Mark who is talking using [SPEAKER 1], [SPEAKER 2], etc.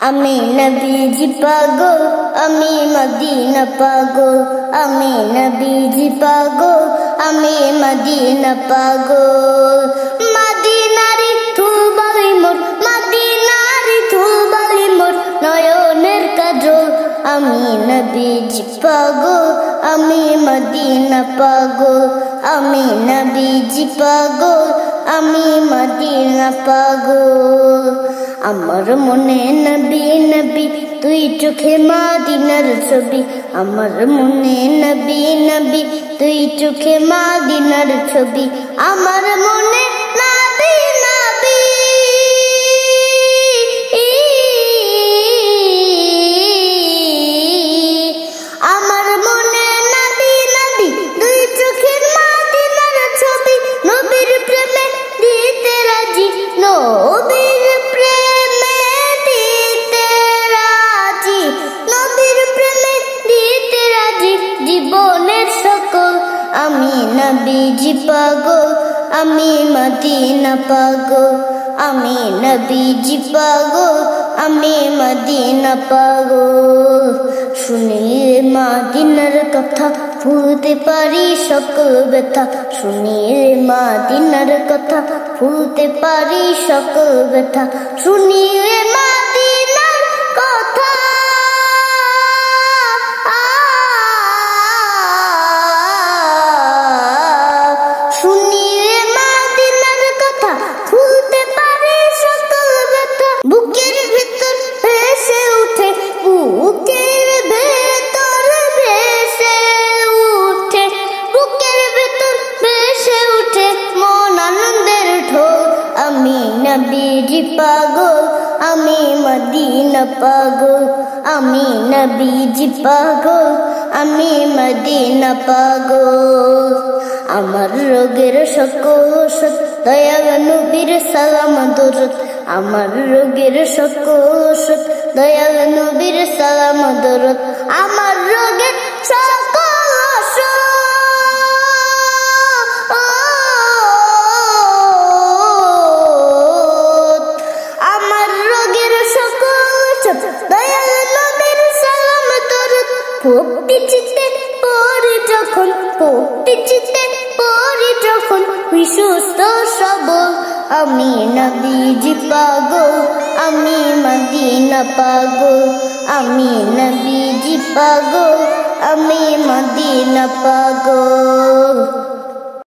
[SPEAKER 1] আমি নবীজি পাগল, আমি মদিনা পাগল, আমি নবীজি পাগল, আমি মদিনা পাগল। মদিনারি ধুলবালি মোর, মদিনারি ধুলবালি মোর নয়নের কাজল। আমি নবীজি পাগল, আমি মদিনা পাগল, আমি নবীজি পাগল, আমি মদিনা পাগল। আমার মনে নবী নবী তুই চোখে মদিনার ছবি, আমার মনে নবী নবী তুই চোখে মদিনার ছবি, আমার মনে নবী নবী। আমার মনে নবী নবী তুই চোখে মদিনার ছবি, নবীর প্রেমে দিতে রাজি, নবীর জীবনের সকল। আমি নবীজি পাগল, আমি মদিনা পাগল, আমি নবীজি পাগল, আমি মদিনা পাগল। শুনিলে মদিনার কথা ভুলতে পারি সকল ব্যথা, শুনিলে মদিনার কথা ভুলতে পারি সকল ব্যথা, শুনিলে মদিনার কথা। বুকের ভেতর ভেসে উঠে, বুকের ভেতর ভেসে উঠে, বুকের ভেতর ভেসে উঠে মন আনন্দের ঢোল। আমি নবীজি পাগল, আমি মদিনা পাগল, আমি নবীজি পাগল, আমি মদিনা পাগল। আমার রোগের সকল ওষুধ দয়াল নবীর সালাম দরুদ, আমার রোগের সকল ওষুধ দয়াল নবীর সালাম দরুদ, আমার রোগের সকল ওষুধ, আমার রোগের সকল ওষুধ দয়াল নবীর সালাম দরুদ। ভক্তি চিত্তে পড়ি যখন, ভক্তি চিত্তে পড়ি যখন হই সুস্থ সবল। আমি নবীজি পাগল, আমি মদিনা পাগল, আমি নবীজি পাগল, আমি মদিনা পাগল।